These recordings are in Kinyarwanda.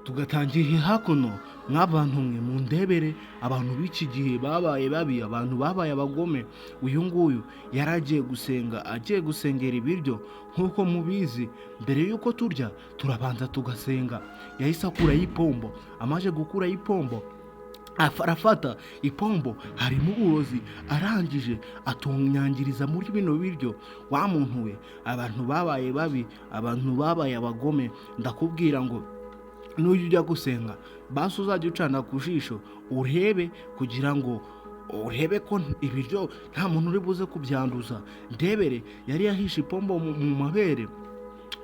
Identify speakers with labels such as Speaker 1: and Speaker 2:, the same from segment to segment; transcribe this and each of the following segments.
Speaker 1: tugatangiriye hakuno nk'abantu mwe mu ndebere abantu b'iki gihe babaye babi, abantu babaye abagome. Uyu nguyu yari agiye gusengera ibiryo. Nk'uko mubizi, mbere y'uko turya turabanza tugasenga. Yahise akuraho ipombo, amaze gukuraho ipombo arafata ipombo harimo uburozi, arangije atunyangiriza muri bino biryo. Wa muntu we, abantu babaye babi, abantu babaye abagome, ndakubwira ngo n'ujya ujya gusenga basi uzajya ucana ku jisho urebe, kugira ngo urebe ko ibiryo nta muntu uri buze kubyanduza. Ndebere yari yahishe ipombo mu mabere,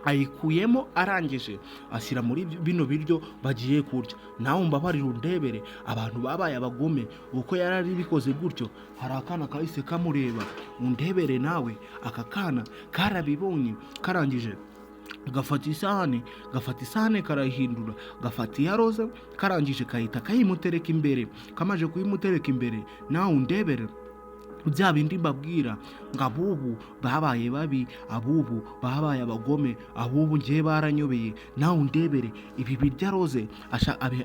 Speaker 1: ayikuyemo arangije ashyira muri bino biryo bagiye kurya. Nawe mbabarira undebere abantu babaye abagome uko yari ari bikoze gutyo. Hari akana kahise kamureba, undebere nawe aka kana karabibonye, karangije gafata isahane karayihindura, gafata iya roza, karangije kahita kayimutereka imbere. Kamaje kuyimutereka imbere, nawe undebere bya bindi mbabwira ngo abubu babaye babi, abubu babaye abagome, abubu ngiye baranyobeye. Nawe undebere ibi birya roze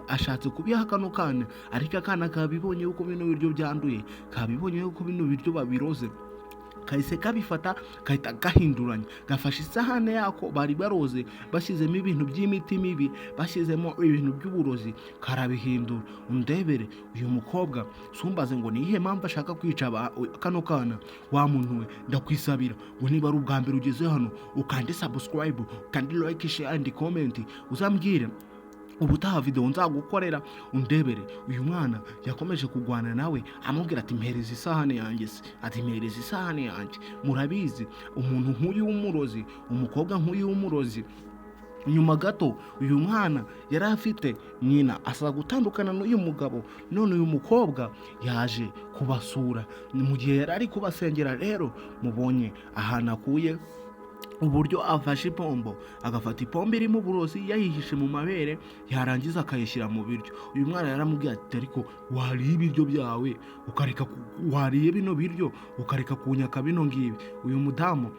Speaker 1: ashatse kubiha kano kana, ariko akana kabibonye yuko bino biryo byanduye, kabibonye yuko bino biryo babiroze, kahise kabifata kahita gahinduranya, gafashe isahane yako bari baroze bashyizemo ibintu by'imiti mibi, bashyizemo ibintu by'uburozi, karabihindura. Undebere uyu mukobwa sumbaze ngo niyihe mpamvu ashaka kwica kano kana. Wa muntu we, ndakwisabira ngo niba ari ubwa mbere ugeze hano ukande subscribe, ukande like, share and comment, uzambwire ubutaha video nzagukorera. Undebere uyu mwana yakomeje kugwana nawe, amubwira ati mpereza isahane yanjye se, ati mpereza isahane yanjye. Murabizi umuntu nk'uyu w'umurozi, umukobwa nk'uyu w'umurozi, nyuma gato uyu mwana yari afite nyina asa gutandukana n'uyu mugabo. None uyu mukobwa yaje kubasura mu gihe yari ari kubasengera. Rero mubonye ahantu akuye uburyo afashe ipombo, agafata ipombo irimo uburozi yayihishe mu mabere, yarangiza akayishyira mu biryo. Uyu mwana yaramubwiye ati ariko wariye ibiryo byawe ukareka, wariye bino biryo ukareka kunyaka bino ngibi. Uyu mudamu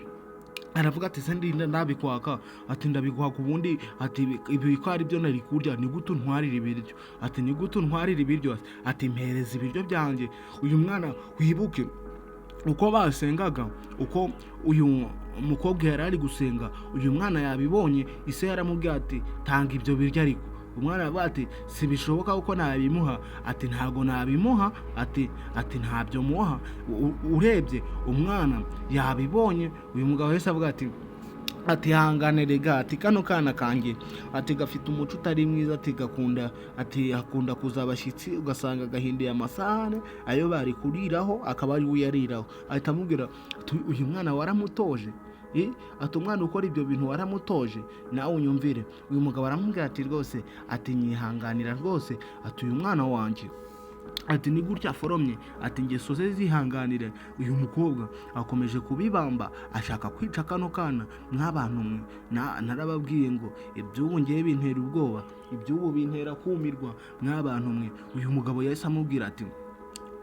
Speaker 1: aravuga ati se ndinda ndabikwaka, ati ndabikwaka ubundi, ati ibi ko ari byo nari kurya, ni gute untwarira ibiryo, ati ni gute untwarira ibiryo, ati mpereza ibiryo byanjye. Uyu mwana wibuke uko basengaga, uko uyu umukobwa yari ari gusenga, uyu mwana yabibonye, ise yaramubwiye ati tanga ibyo biryo. Ariko umwana yavuga ati si bishoboka uko nabimuha, ati ntago nabimuha, ati ntabyo muha. Urebye umwana yabibonye, uyu mugabo wese avuga ati hangane rega, ati kano kana kanjye, ati gafite umuco utari mwiza, ati akunda kuza abashyitsi ugasanga gahinduye amasahane ayo bari kuriraho akaba ari we yariraho. Ahita amubwira uyu mwana waramutoje, ati umwana ukora ibyo bintu waramutoje, nawe unyumvire. Uyu mugabo aramubwira ati rwose, ati nyihanganira rwose, ati uyu mwana wanjye, ati ni gutya foromye, ati ingeso ze zihanganire. Uyu mukobwa akomeje kubibamba, ashaka kwica kano kana. Nk'abantu mwe, narababwiye ngo iby'ubu ngiye bintera ubwoba, iby'ubu bintera kumirwa. Nk'abantu mwe, uyu mugabo yahise amubwira ati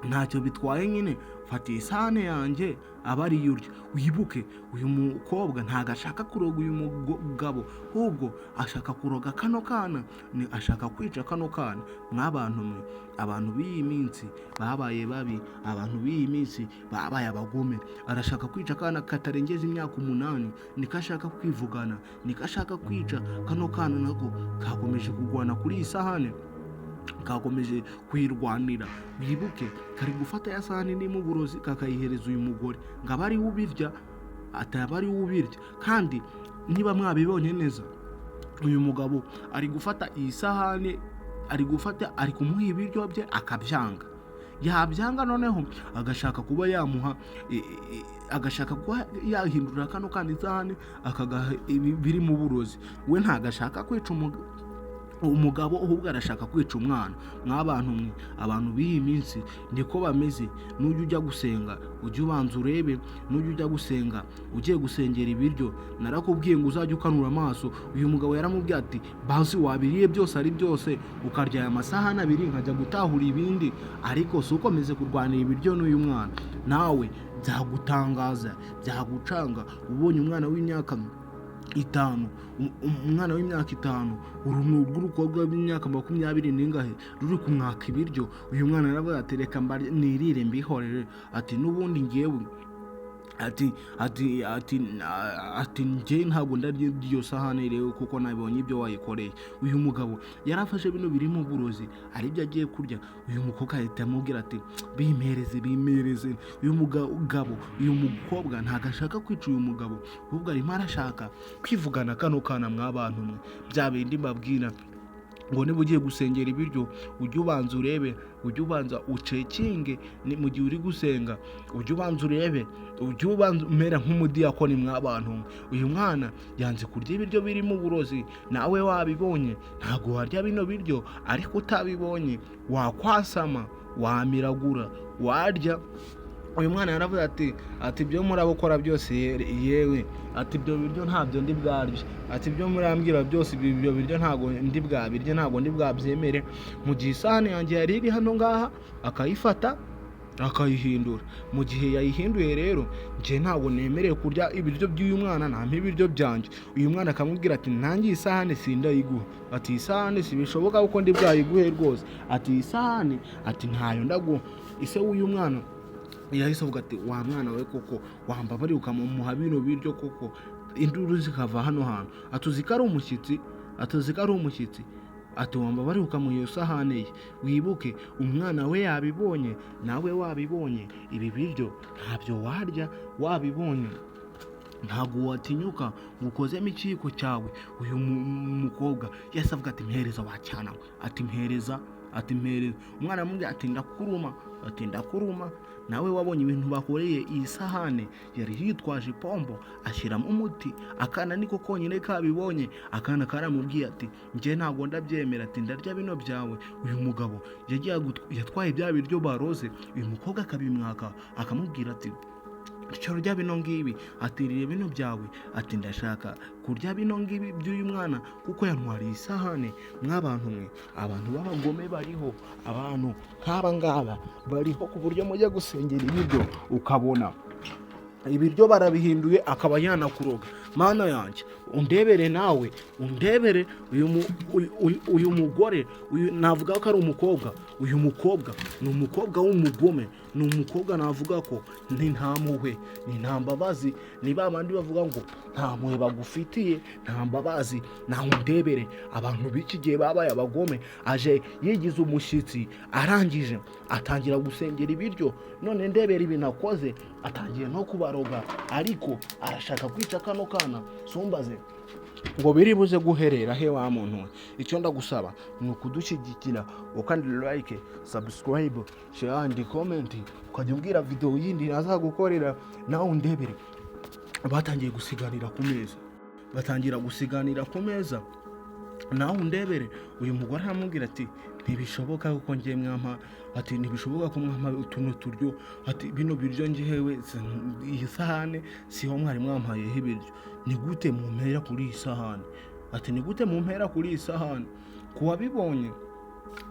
Speaker 1: ntacyo bitwaye nyine, fata isahane yanjye aba ari yurya. Wibuke uyu mukobwa ntago ashaka kuroga uyu mugabo, ahubwo ashaka kuroga kano kana, ni ashaka kwica kano kana. Nk'abantu mwe, abantu b'iyi minsi babaye babi, abantu b'iyi minsi babaye abagome. Arashaka kwica kana katarengeza imyaka 8, niko ashaka kwivugana, niko ashaka kwica kano kana. Nako kakomeje kugwana kuri iyi sahane, kakomeje kwirwanira. Wibuke kari gufata ya sahani irimo uburozi kakayihereza uyu mugore ngo abari ubirya, atabari ubirya. Kandi niba mwabibonye neza, uyu mugabo ari gufata iyi sahani, ari kumuha ibiryo bye akabyanga. Yabyanga noneho agashaka kuba yamuha, agashaka kuba yahindura kano kandi sahani akagaha biri mu burozi. We ntagashaka kwica umugabo, ahubwo arashaka kwica umwana. Nk'abantu mwe, abantu b'iyi minsi niko bameze. N'ujya ujya gusenga ujye ubanza urebe, n'ujya ujya gusenga ugiye gusengera ibiryo, narakubwiye ngo uzajye ukanura amaso. Uyu mugabo yaramubwiye ati basi wabiriye byose ari byose ukarya aya masahani 2 nkajya gutahura ibindi, ariko si ukomeze kurwanira ibiryo n'uyu mwana. Nawe byagutangaza, byagucanga ubonye umwana w'imyaka itanu, umwana w'imyaka itanu, uruntu rw'urukobwa w'imyaka 20 n'ingahe ruri kumwaka ibiryo. Uyu mwana yaravuga ati reka nirire mbihorere, ati n'ubundi ngewe ati njye ntabwo ndarya iyo sahani rero kuko nabonye ibyo wayikoreye. Uyu mugabo yarafashe bino birimo uburozi aribyo agiye kurya. Uyu mukobwa ahita amubwira ati bimereze. Uyu mukobwa ntabwo ashaka kwica uyu mugabo, ahubwo arimo arashaka kwivugana kano kana mw'abantu mwe, bya bindi mbabwira ngo niba ugiye gusengera ibiryo ujye ubanza urebe, ujye ubanza ucekinge mu gihe uri gusenga, ujye ubanza urebe, ujye ubanza umera nk'umudiyakoni mw'abantu. Uyu mwana yanze kurya ibiryo birimo uburozi, nawe wabibonye ntabwo warya bino biryo, ariko utabibonye wakwasama, wamiragura, warya. Uyu mwana yaravuze ati ibyo murabukora byose yewe, ati ibyo biryo ntabyo ndi bwaryo, ati ibyo murambwira byose ibyo biryo ntabwo ndi bwabirye, ntabwo ndi bwabyemere. Mu gihe isahani yanjye yari iri hano ngaha akayifata akayihindura. Mu gihe yayihinduye rero njye ntabwo nemerewe kurya ibiryo by'uyu mwana, nta ibiryo byanjye. Uyu mwana akamubwira ati nanjye isahani sindayiguha, ati isahani sibishoboka kuko ndi bwayiguhe rwose, ati isahani ati ntayo ndaguha. Ise w'uyu mwana yahise avuga ati wa mwana we koko wambabariye ukamuha bino biryo koko, induru zikava hano hantu, atuzi ko ari umushyitsi, ati wambabariye ukamuha iyo sahani ye. Wibuke umwana we yabibonye, nawe wabibonye, ibi biryo ntabyo warya, wabibonye ntabwo watinyuka ngo ukozemo ikiyiko cyawe. Uyu mukobwa yahise avuga ati mpereza wacyana we, ati mpereza. Umwana amubwira ati ndakuruma, nawe wabonye ibintu bakoreye iyi sahane. Yari yitwaje ipombo ashyiramo umuti, akana niko konyine kabibonye. Akana karamubwiye ati njye ntabwo ndabyemera, ati ndarya bino byawe. Uyu mugabo yatwaye bya biryo baroze, uyu mukobwa akabimwaka, akamubwira ati icyo rya bino ngibi, atiriye bino byawe, ati ndashaka kurya bino ngibi by'uyu mwana kuko yantwariye isahane. Mw'abantu mwe, abantu b'abagome bariho, abantu nk'aba ngaba bariho, ku buryo mujya gusengera ibiryo ukabona ibiryo barabihinduye akaba yanakuroga. Mana yanjye undebere, nawe undebere. Uyu mugore, navuga ko ari umukobwa, uyu mukobwa ni umukobwa w'umugome, ni umukobwa navuga ko ni nta mpuhwe, ni nta mbabazi. Ni ba bandi bavuga ngo nta mpuhwe bagufitiye, nta mbabazi. Nawe undebere, abantu b'iki gihe babaye abagome. Aje yigize umushyitsi, arangije atangira gusengera ibiryo, none ndebera ibintu akoze, atangiye no kubaroga, ariko arashaka kwica kano kana. Sumbaze ngo biri buze guherera he wa muntu we. Icyo ndagusaba ni ukudushyigikira, ukandi like, subscribe, share and comment, ukajya ubwira video yindi nazagukorera. Nawe undebere, batangiye gusiganira ku meza, nawe undebere. Uyu mugore aramubwira ati ntibishoboka kuko ngiye mwampa, ati ntibishoboka ko mwampa utuntu turyo, ati bino biryo ngihewe iyi sahane siho mwari mwampayeho ibiryo, ni gute mumpera kuri iyi sahane? Ati ni gute mumpera kuri iyi sahane? Kuwabibonye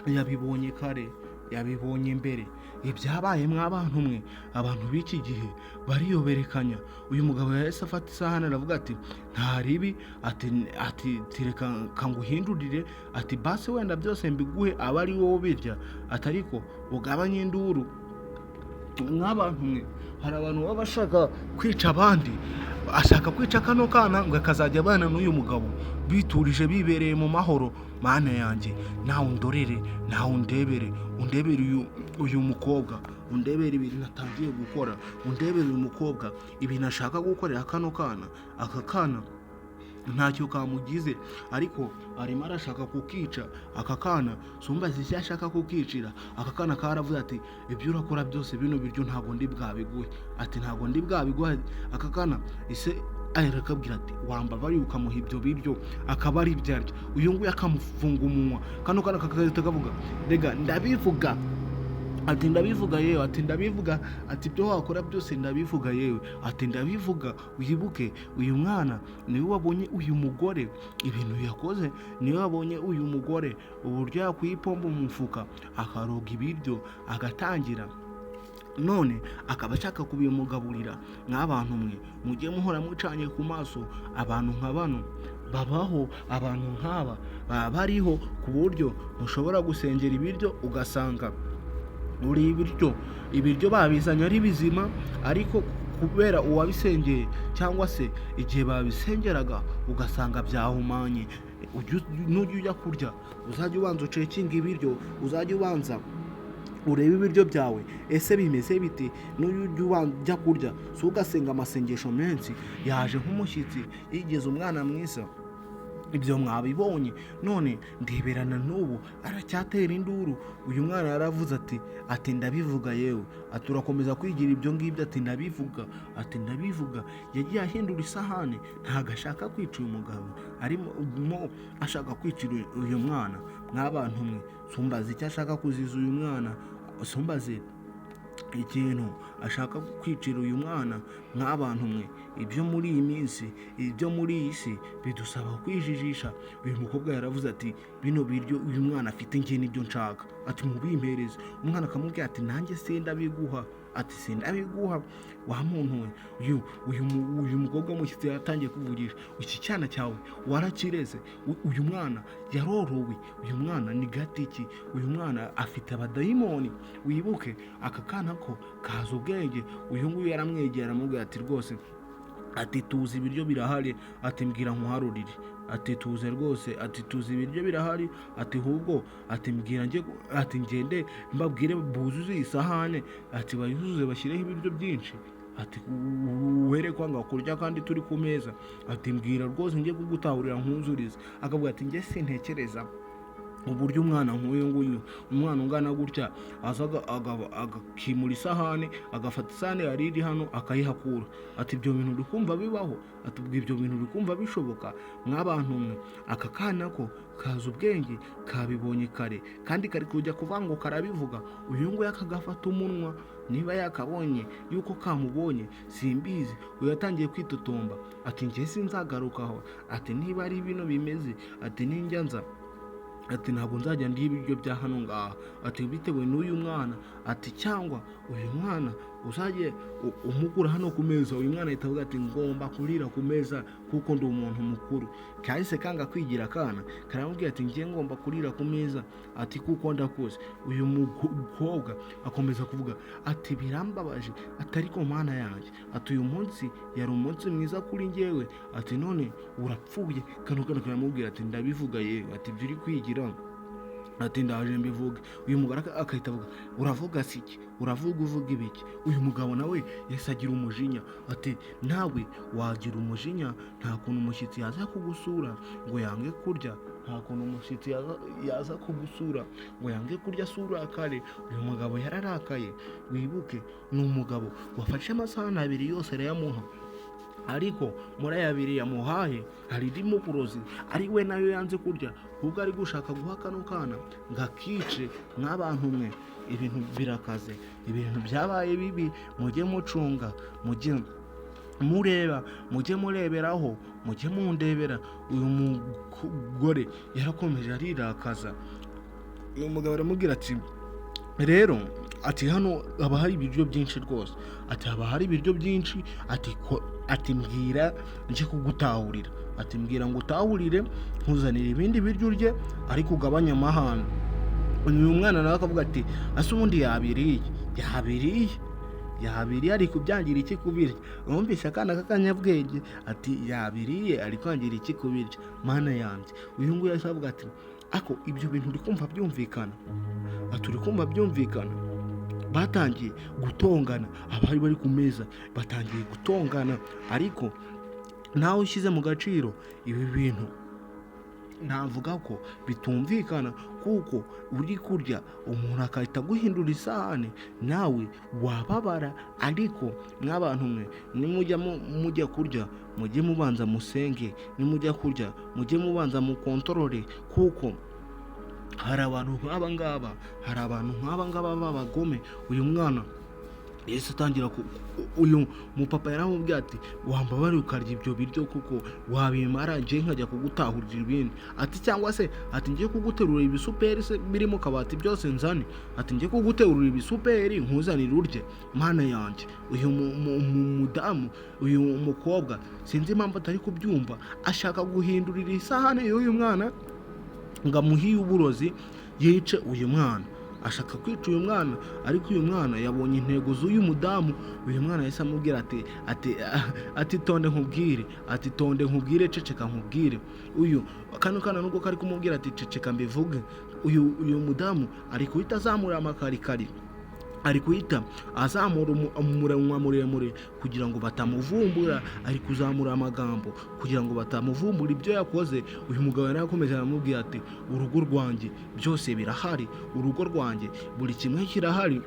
Speaker 1: yabibonye kare, yabibonye mbere. Ibyabaye mw'abantu mwe, abantu b'iki gihe bariyoberekanya. Uyu mugabo yahise afata isahane aravuga ati nta ribi, ati tireka kanguhindurire, ati basi wenda byose mbiguhe aba ari wowe birya, atariko ugabanye induru. Mw'abantu mwe, hari abantu baba bashaka kwica abandi, ashaka kwica kano kana ngo akazajya abana n'uyu mugabo biturije, bibereye mu mahoro. Mana yanjye nawe undorere, nawe undebere uyu mukobwa, undebere ibintu natangiye gukora, undebere uyu mukobwa ibintu ashaka gukorera kano kana. Aka kana ntacyo kamugize, ariko arimo arashaka kukica. Aka kana sumbaze icyo ashaka kukicira. Aka kana karavuze ati ibyo urakora byose bino biryo ntabwo ndi bwabiguhe, ati ntabwo ndi bwabiguhe. Aka kana ise arakabwira ati wambabariye ukamuha ibyo biryo akaba ari ibyarya. Uyu nguyu akamufunga umunwa, kano kana kakahita kavuga rega ndabivuga, ati ndabivuga yewe, ati ndabivuga, ati ibyo wakora byose ndabivuga yewe, ati ndabivuga. Wibuke uyu mwana niwe wabonye uyu mugore ibintu yakoze, niwe wabonye uyu mugore uburyo yakwiye ipombo mu mufuka akaroga ibiryo, agatangira none akaba ashaka kubimugaburira. Nk'abantu mwe mujye muhora mucanye ku maso, abantu nka bano babaho, abantu nk'aba baba bariho ku buryo mushobora gusengera ibiryo ugasanga buri ibiryo babizanye ari bizima, ariko kubera uwabisengeye cyangwa se igihe babisengeraga ugasanga byahumanye. Nujya ujya kurya uzajya ubanza ucekinga ibiryo, uzajya ubanza urebe ibiryo byawe ese bimeze bite. Nujya ujya kurya si ugasenga amasengesho menshi, yaje nk'umushyitsi yigeze umwana mwiza, ibyo mwabibonye. None ndeberana n'ubu aracyatera induru. Uyu mwana yaravuze ati ndabivuga yewe, ati urakomeza kwigira ibyo ngibyo, ati ndabivuga. Yagiye ahindura isahani, ntabwo ashaka kwica uyu mugabo, arimo ashaka kwicira uyu mwana. Nk'abantu mwe sumbaze icyo ashaka kuziza uyu mwana, sumbaze ikintu ashaka kwicira uyu mwana. Nk'abantu mwe ibyo muri iyi minsi, ibyo muri iyi si bidusaba kwijijisha. Uyu mukobwa yaravuze ati bino biryo uyu mwana afite njye nibyo nshaka, ati mubimpereze. Umwana akamubwira ati nanjye sindabiguha, ati sindabiguha. Wa muntu we, uyu mukobwa mushyitsi yatangiye kuvugisha, iki cyana cyawe warakireze, uyu mwana yarorowe, uyu mwana ni gatiki, uyu mwana afite abadayimoni. Wibuke aka kana ko kaza ubwenge. Uyu nguyu yaramwegera aramubwira ati rwose, ati tuzi ibiryo birahari, ati mbwira nkuharurire, ati tuze rwose, ati tuzi ibiryo birahari, ati hubwo, ati mbwira ati ngende mbabwire buzuze isahane, ati bayuzuze bashyireho ibiryo byinshi, ati uhere kwanga kurya kandi turi ku meza, ati mbwira rwose njye kugutahurira nkuzurize. Akavuga ati njye sintekereza uburyo umwana nk'uyu nguyu, umwana ungana gutya azaga agakimura isahane, agafata isahane yari iri hano akayihakura. Ati ibyo bintu urikumva bibaho? Ati ibyo bintu urikumva bishoboka? Mw'abantu mwe aka kana ko kaza ubwenge, kabibonye kare kandi kari kujya kuvuga ngo karabivuga. Uyu nguyu akagafata umunwa, niba yakabonye yuko kamubonye simbizi. Uyu yatangiye kwitotomba ati njye sinzagarukaho, ati niba ari bino bimeze, ati ninjya nza, ati ntabwo nzajya ndiye ibiryo bya hano ngaha, ati bitewe n'uyu mwana, ati cyangwa uyu mwana uzajye umukura hano ku meza. Uyu mwana ahita avuga ati ngomba kurira ku meza kuko ndi umuntu mukuru. Kahise kanga kwigira akana, karamubwira ati njye ngomba kurira ku meza, ati kuko ndakuze. Uyu mukobwa akomeza kuvuga ati birambabaje, ati ariko mana yanjye, ati uyu munsi yari umunsi mwiza kuri njyewe, ati none urapfuye. Kano karamubwira ati ndabivuga yewe, ati ibyo uri kwigira, ati ndaje mbivuge. Uyu mugore akahita avuga uravuga siki, uvuga ibiki? Uyu mugabo nawe yahise agira umujinya, ati nawe wagira umujinya? Nta kuntu umushyitsi yaza kugusura ngo yange kurya, nta kuntu umushyitsi yaza kugusura ngo yange kurya sura kare. Uyu mugabo yararakaye. Wibuke ni umugabo wafashe amasahani abiri yose arayamuha, ariko muri aya abiri yamuhaye hari irimo kurozi, ari we nayo yanze kurya, ubwo ari gushaka guha kano kana ngo akice. Nk'abantu mwe ibintu birakaze, ibintu byabaye bibi. Mujye mucunga, mujye mureba, mujye mureberaho, mujye mundebera. Uyu mugore yarakomeje arirakaza. Uyu mugabo aramubwira ati rero, ati hano haba hari ibiryo byinshi rwose, ati haba hari ibiryo byinshi, ati mbwira njye kugutahurira, ati mbwira ngo utahurire nkuzanire ibindi biryo urye ariko ugabanya amahane. Uyu mwana nawe akavuga ati ase ubundi yabiriye ari kubyangira iki kubirya? Wumvise akana k'akanyabwenge ati yabiriye ari kwangira iki kubirya? Mana yanjye. Uyu nguyu yahise avuga ati ako ibyo bintu uri kumva byumvikana? Ati uri kumva byumvikana? Batangiye gutongana, abari bari ku meza batangiye gutongana, ariko nawe ushyize mu gaciro ibi bintu navuga ko bitumvikana, kuko uri kurya umuntu akahita guhindura isahane, nawe wababara. Ariko nk'abantu mwe mujya kurya mujye mubanza musenge, nimujya kurya mujye mubanza mukontorore, kuko hari abantu nk'aba ngaba b'abagome. Uyu mwana Yesu atangira uyu mupapa yaramubwiye ati wambabariye ukarya ibyo biryo kuko wabimara nje nkajya kugutahurira ibindi, ati cyangwa se ati ngiye kuguterura ibisuperi se biri mu kabati byose nzane, ati ngiye kuguterura ibisuperi nkuzanire urye. Mana yanjye, uyu mudamu, uyu mukobwa sinzi impamvu atari kubyumva, ashaka guhindurira isahane y'uyu mwana ngo amuhiye uburozi yice uyu mwana, ashaka kwica uyu mwana. Ariko uyu mwana yabonye intego z'uyu mudamu. Uyu mwana yahise amubwira ati tonde nkubwire, ati tonde nkubwire, ceceka nkubwire. Uyu kano kana nubwo kari kumubwira ati ceceka mbivuge, uyu mudamu ari kuhita azamura amakarikari, ari kuhita azamura umunwa muremure kugira ngo batamuvumbura, ari kuzamura amagambo kugira ngo batamuvumbura ibyo yakoze. Uyu mugabo yari akomeje aramubwira ati urugo rwanjye byose birahari, urugo rwanjye buri kimwe kirahari,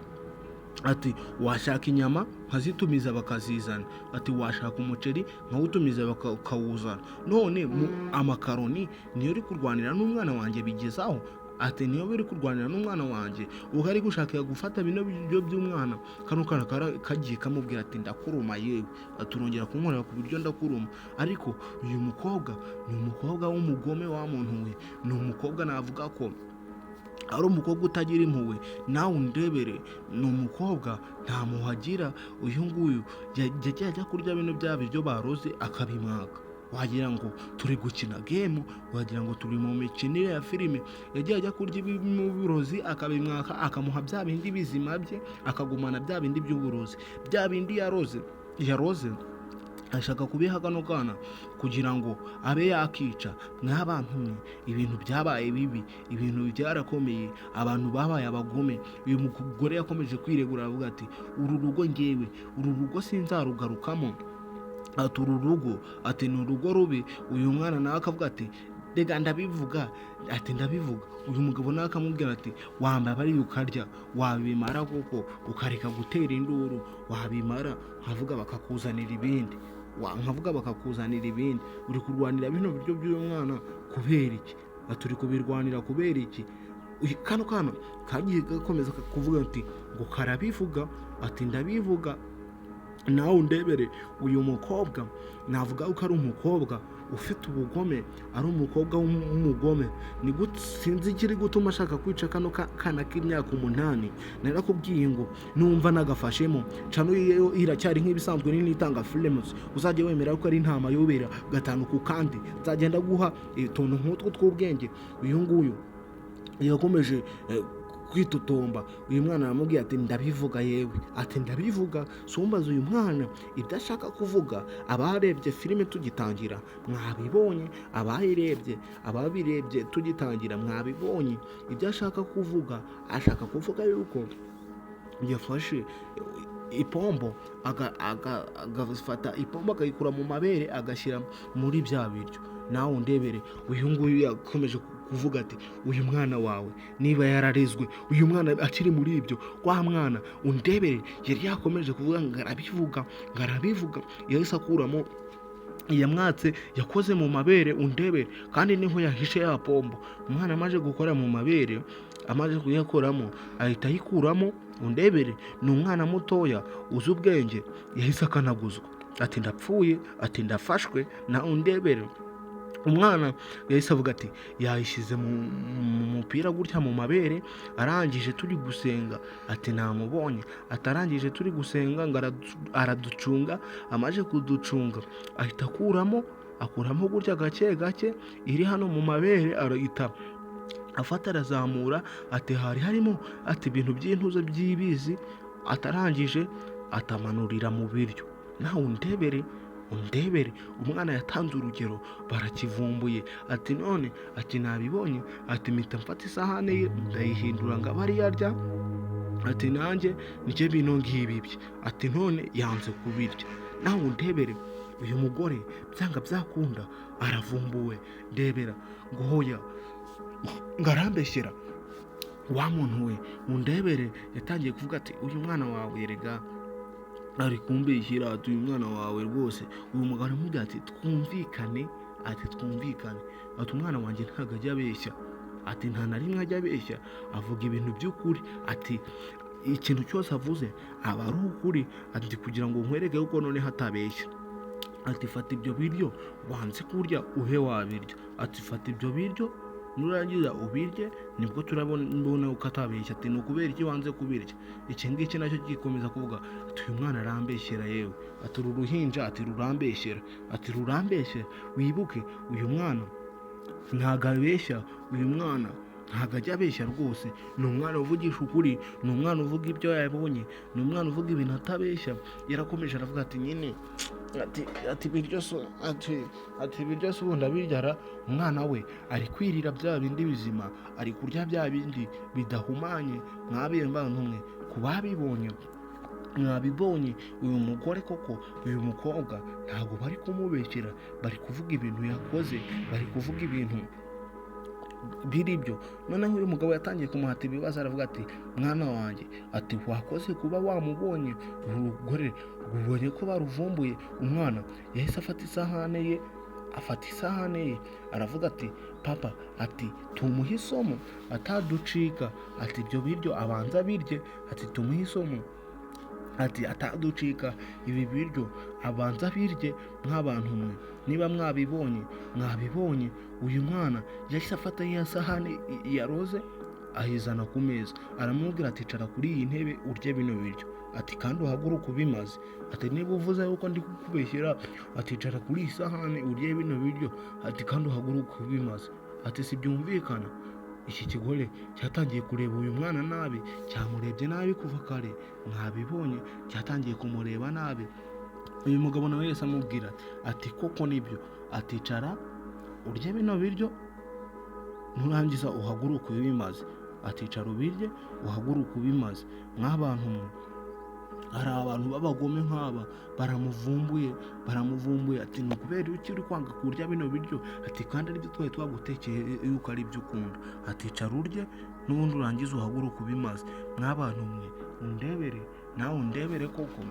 Speaker 1: ati washaka inyama nkazitumiza bakazizana, ati washaka umuceri nkawutumiza bakawuzana, none amakaroni niyo uri kurwanira n'umwana wanjye bigezaho, ati niyo biri kurwanira n'umwana wanjye ugari gushaka gufata bino biryo by'umwana. Kano kana kagiye kamubwira ati ndakuruma yewe, aturongera kunkorera ku buryo ndakuruma. Ariko uyu mukobwa ni umukobwa w'umugome wa muntu we, ni umukobwa navuga ko ari umukobwa utagira impuhwe. Nawe undebere, ni umukobwa nta muhagira. Uyu nguyu yagiye ajya kurya bino bya biryo baroze akabimwaka, wagira ngo turi gukina game, wagira ngo turi mu mikinire ya filime. Yagiye ajya kurya ibirozi akabimwaka, akamuha bya bindi bizima bye, akagumana bya bindi by'uburozi, bya bindi yaroze ashaka kubiha kano kana kugira ngo abe yakica. Mw'abantu mwe, ibintu byabaye bibi, ibintu byarakomeye, abantu babaye abagome. Uyu mugore yakomeje kwiregura avuga ati uru rugo ngewe, uru rugo sinzarugarukamo, ati uru rugo, ati ni urugo rubi. Uyu mwana nawe akavuga ati rega ndabivuga, ati ndabivuga. Uyu mugabo nawe akamubwira ati wambabariye ukarya, wabimara kuko ukareka gutera induru, wabimara nkavuga bakakuzanira ibindi, uri kurwanira bino biryo by'uyu mwana kubera iki? Ati uri kubirwanira kubera iki? Kano kana kagiye gakomeza kuvuga ati ngo karabivuga, ati ndabivuga. Nawe undebere, uyu mukobwa navuga ko ari umukobwa ufite ubugome, ari umukobwa w'umugome. Ni gute sinzi ikiri gutuma ashaka kwica kano kana k'imyaka 8. Narakubwiye ngo numva nagafashemo cano iracyari nk'ibisanzwe nini itanga films, uzajye wemera ko ari intama yobera gatanu ku kandi, nzagenda guha itonto nk'utwo tw'ubwenge. Uyu nguyu yakomeje kwitotomba. Uyu mwana aramubwiye ati ndabivuga yewe, ati ndabivuga. Sumbaza uyu mwana ibyo ashaka kuvuga. Abarebye filime tugitangira mwabibonye, ababirebye tugitangira mwabibonye ibyo ashaka kuvuga. Ashaka kuvuga yuko yafashe ipombo agafata ipombo akayikura mu mabere agashyira muri bya biryo. Nawe undebere, uyu nguyu yakomeje kuvuga ati uyu mwana wawe niba yararezwe, uyu mwana akiri muri ibyo, kwa mwana undebere yari yakomeje kuvuga ngarabivuga. Yahise akuramo yamwatse yakoze mu mabere, undebere, kandi niho yahishe ya pombo. Umwana amaze gukora mu mabere, amaze kuyakoramo ahita ayikuramo. Undebere, ni umwana mutoya uzi ubwenge, yahise akanaguzwa. Ati ndapfuye, ati ndafashwe. Na undebere, umwana yahise avuga ati yayishyize mu mupira gutya mu mabere. Arangije turi gusenga, ati namubonye. Atarangije turi gusenga ngo araducunga. Amaze kuducunga ahita akuramo gutya gake gake iri hano mu mabere, arahita afata arazamura. Ati hari harimo ati ibintu by'intuze by'ibizi. Atarangije atamanurira mu biryo. Nawe undebere, umwana yatanze urugero, barakivumbuye. Ati none, ati nabibonye, ati mpita mfata isahane ye ndayihindura ngo abe ari yarya. Ati nanjye nicyo bintu ngibibye. Ati none yanze kubirya. Nawe undebere, uyu mugore byanga byakunda aravumbuwe. Ndebera ngo hoya ngarambeshyera. Wa muntu we undebere yatangiye kuvuga ati uyu mwana wawe rega ari kumbeshyira, ati uyu mwana wawe rwose. Uyu mugabo aramubwira ati twumvikane, ati umwana wanjye ntabwo ajya abeshya, ati nta na rimwe ajya abeshya, avuga ibintu by'ukuri. Ati ikintu cyose avuze aba ari ukuri, ati kugira ngo nkwereke yuko noneho atabeshya. Ati fata ibyo biryo wanze kurya ube wabirya, ati fata ibyo biryo nurangiza ubirye nibwo turabona uko atabeshya. Ati ni ukubera iki wanze kubirya? Iki ngiki nacyo gikomeza kuvuga ati uyu mwana arambeshyera yewe, ati uru ruhinja ati rurambeshyera, ati rurambeshyera. Wibuke uyu mwana ntago abeshya, uyu mwana ntago ajya abeshya rwose, ni umwana uvugisha ukuri, ni umwana uvuga ibyo yabonye, ni umwana uvuga ibintu atabeshya. Yarakomeje aravuga ati nyine ati ibiryo se ubundi abiryara, umwana we ari kwirira bya bindi bizima, ari kurya bya bindi bidahumanye. Bantu mwe ku babibonye mwabibonye, uyu mugore koko, uyu mukobwa ntabwo bari kumubeshyera, bari kuvuga ibintu yakoze, bari kuvuga ibintu biri byo. Noneho uyu mugabo yatangiye kumuhata ibibazo, aravuga ati mwana wanjye, ati wakoze kuba wamubonye urugore rubonye ko baruvumbuye. Umwana yahise afata isahane ye aravuga ati papa, ati tumuhe isomo ataducika, ati ibyo biryo abanza birye, ati tumuhe isomo, ati ataducika ibi biryo abanza birye. Nk'abantu mwe niba mwabibonye uyu mwana yahise afata ya sahani ya roze ayizana ku meza, aramubwira ati cara kuri iyi ntebe urye bino biryo, ati kandi uhaguruke ubimaze, ati niba uvuze yuko ndi kukubeshyera, ati cara kuri iyi sahani urye bino biryo, ati kandi uhaguruke ubimaze. Ati si byumvikana? Iki kigore cyatangiye kureba uyu mwana nabi, cyamurebye nabi kuva kare, mwabibonye, cyatangiye kumureba nabi. Uyu mugabo nawe yese amubwira ati koko nibyo, ati cara urye bino biryo nurangiza uhaguruke ubimaze, ati cara ubirye uhaguruke ubimaze. Mw'abantu mwe hari abantu b'abagome nk'aba, baramuvumbuye, ati ni ukubera iki uri kwanga kurya bino biryo, ati kandi aribyo twari twagutekeye yuko ari byo ukunda, ati cara urye n'ubundi urangiza uhaguruke ubimaze. Mw'abantu mwe undebere, nawe undebere koko.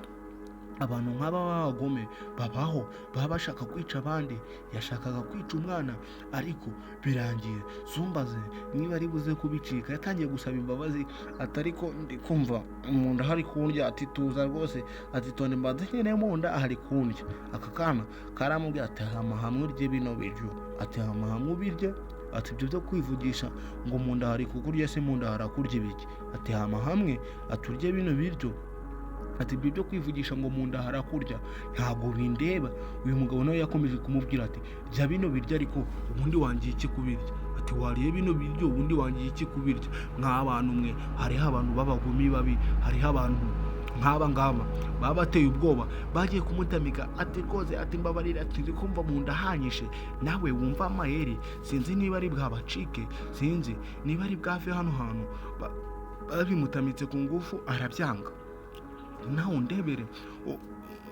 Speaker 1: Abantu nk'aba b'abagome babaho, baba bashaka kwica abandi. Yashakaga kwica umwana ariko birangiye. Zumbaze niba ari buze kubicika, yatangiye gusaba imbabazi, atariko ndi kumva mu nda hari kundya, ati tuza rwose, ati tone mbanze nyine mu nda hari kundya. Aka kana karamubwira ati hama hamwe urye bino biryo, ati hama hamwe ubirye, ati ibyo byo kwivugisha ngo mu nda hari kukurya se mu nda harakurya ibiki, ati hama hamwe aturye bino biryo, ati ibyo byo kwivugisha ngo mu nda harakurya ntabwo bindeba. Uyu mugabo nawe yakomeje kumubwira ati jya bino birya ariko ubundi wangiye iki kubirya, ati wariye bino biryo ubundi wangiye iki kubirya. Nk'abantu mwe hariho abantu b'abagumi babi, hariho abantu nk'aba ngaba baba bateye ubwoba, bagiye kumutamika, ati rwose, ati mbabarira, ati ndi kumva mu nda hanyishe. Nawe wumva amayeri, sinzi niba ari bwabacike, sinzi niba ari bwave hano hantu, babimutamitse ku ngufu arabyanga. Nawe undebere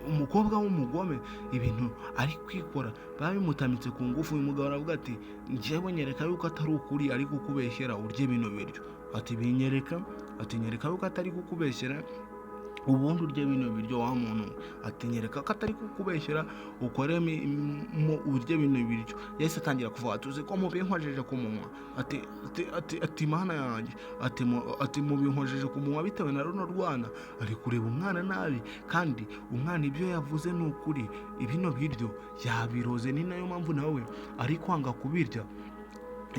Speaker 1: umukobwa w'umugome ibintu ari kwikora, babimutamitse ku ngufu. Uyu mugabo aravuga ati njyewe nyereka yuko atari ukuri ari kukubeshyera urye bino biryo, ati binyereka, ati nyereka yuko atari kukubeshyera ubundi urye bino biryo wa muntu, ati nyereka ko atari kukubeshyera ukoremo urye bino biryo. Yahise atangira kuvuga tuzi ko mubinkojeje ku munwa, ati mana yanjye, ati mubinkojeje ku munwa bitewe na runo rwana. Ari kureba umwana nabi, kandi umwana ibyo yavuze ni ukuri, ibino biryo yabiroze, ni nayo mpamvu nawe ari kwanga kubirya.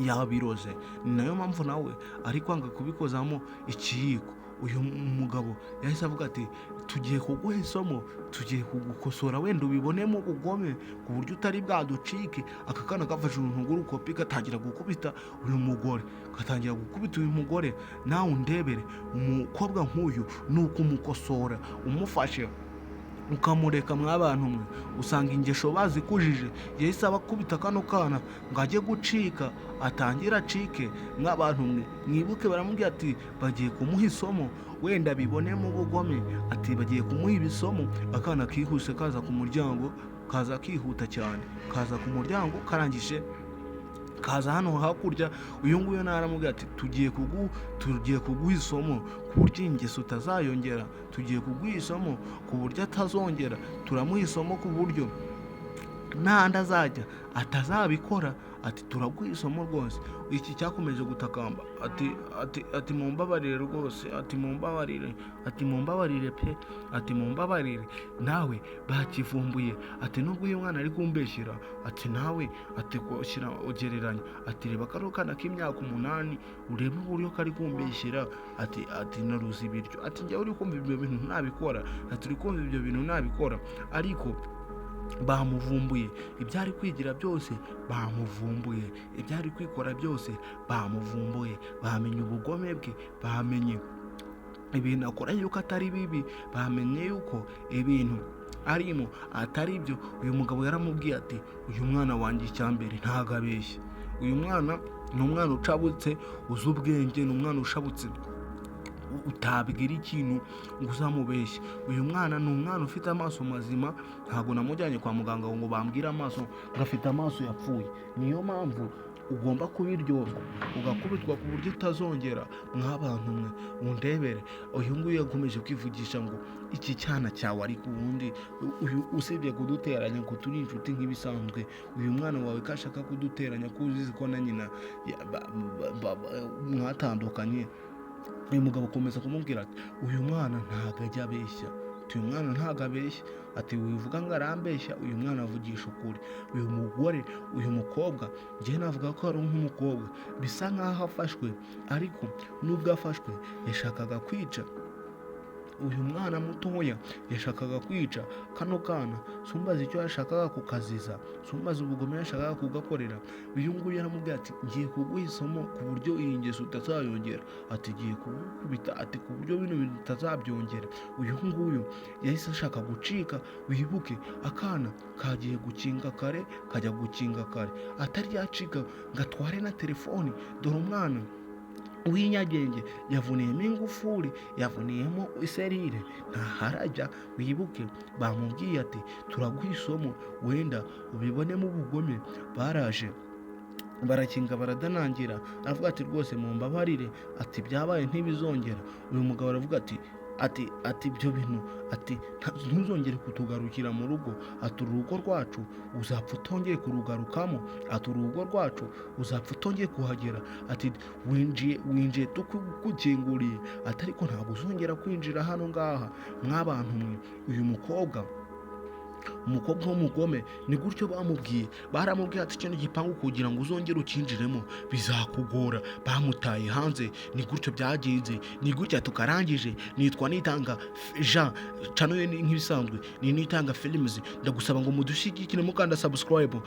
Speaker 1: Yabiroze, ni nayo mpamvu nawe ari kwanga kubikozamo ikiyiko. Uyu mugabo yahise avuga ati tugiye kuguha isomo, tugiye kugukosora wenda ubibonemo ubugome ku buryo utari bwaducike. Aka kana gafashe uruntu rw'urukopi gatangira gukubita uyu mugore, uyu mugore. Nawe undebere umukobwa nk'uyu ni ukumukosora, umufashe ukamureka. Mw'abantu mwe usanga ingesho bazikujije. Yahise abakubita kano kana ngo ajye gucika, atangira acike. Mw'abantu mwe mwibuke, baramubwira ati bagiye kumuha isomo wenda bibonemo ubugome, ati bagiye kumuha ibisomo. Akana kihuse kaza ku muryango, kaza kihuta cyane, kaza ku muryango karangije kaza hano hakurya. Uyu nguyu naramubwira ati tugiye kuguha isomo ku buryo ingeso utazayongera, tugiye kuguha isomo ku buryo atazongera. Turamuha isomo ku buryo n'ahandi azajya atazabikora, ati turaguha isomo rwose, iki cyakomeje gutakamba ati mumbabarire rwose, ati mumbabarire pe, ati mumbabarire nawe bakivumbuye, ati nubwo uyu mwana ari kumbeshyira, ati nawe ati koshyira ugereranya, ati reba kano kana k'imyaka 8 urebe uburyo kari kumbeshyira, ati naruzi ibiryo, ati njyewe uri kumva ibyo bintu ntabikora, ati uri kumva ibyo bintu ntabikora, ariko bamuvumbuye, ibyari kwigira byose bamuvumbuye, ibyari kwikora byose bamuvumbuye, bamenye ubugome bwe, bamenye ibintu akora yuko atari bibi, bamenye yuko ibintu arimo atari byo. Uyu mugabo yaramubwiye ati uyu mwana wanjye icyambere ntago abeshya, uyu mwana ni umwana ucabutse uzi ubwenge, ni umwana ushabutse utabwira ikintu ngo uzamubeshye, uyu mwana ni umwana ufite amaso mazima, ntago namujyanye kwa muganga ngo bambwire amaso ngo afite amaso yapfuye. Niyo mpamvu ugomba kubiryozwa ugakubitwa ku buryo utazongera. Mw'abantu mwe mundebere, uyu nguyu yakomeje kwivugisha ngo iki cyana cyawe, ariko ubundi uyu usibye kuduteranya ngo turi inshuti nk'ibisanzwe, uyu mwana wawe kashaka kuduteranya ko uzizi ko na nyina mwatandukanye. Uyu mugabo akomeza kumubwira ati uyu mwana ntago ajya abeshya, uyu mwana ntago abeshya, ati wivuga ngo arambeshya, uyu mwana avugisha ukuri. Uyu mugore, uyu mukobwa, njye navuga ko ari nk'umukobwa, bisa nkaho afashwe, ariko nubwo afashwe yashakaga kwica uyu mwana mutoya, yashakaga kwica kano kana. Sumbaza icyo yashakaga kukaziza, sumbaza ubugome yashakaga kugakorera. Uyu nguyu yaramubwiye ati ngiye kuguha isomo ku buryo iyi ngeso utazayongera, ati ngiye kugukubita, ati ku buryo bino bintu bitazabyongera. Uyu nguyu yahise ashaka gucika. Wibuke akana kagiye gukinga kare, kajya gukinga kare, atari yacika ngo atware na telefoni. Dore umwana w'inyagenge yavuniyemo ingufuri, yavuniyemo iserire, ntaharajya. Wibuke bamubwiye ati turaguha isomo wenda ubibonemo ubugome. Baraje barakinga baradanangira, aravuga ati rwose mumbabarire, ati byabaye ntibizongera. Uyu mugabo aravuga ati ibyo bintu, ati ntuzongere kutugarukira mu rugo, ati urugo rwacu uzapfa utongeye kurugarukamo, ati urugo rwacu uzapfa utongeye kuhagera, ati winjiye tukugukinguriye, ati ariko ntabwo uzongera kwinjira hano ngaha. Mw'abantu mwe, uyu umukobwa w'umugome ni gutyo bamubwiye. Baramubwiye ati kino gipangu kugira ngo uzongere ukinjiremo bizakugora, bamutaye hanze. Ni gutyo byagenze, ni gutya tukarangije. Nitwa Nitanga Jean, channel nk'ibisanzwe ni Nitanga Films. Ndagusaba ngo mudushyigikire mukanda subscribe.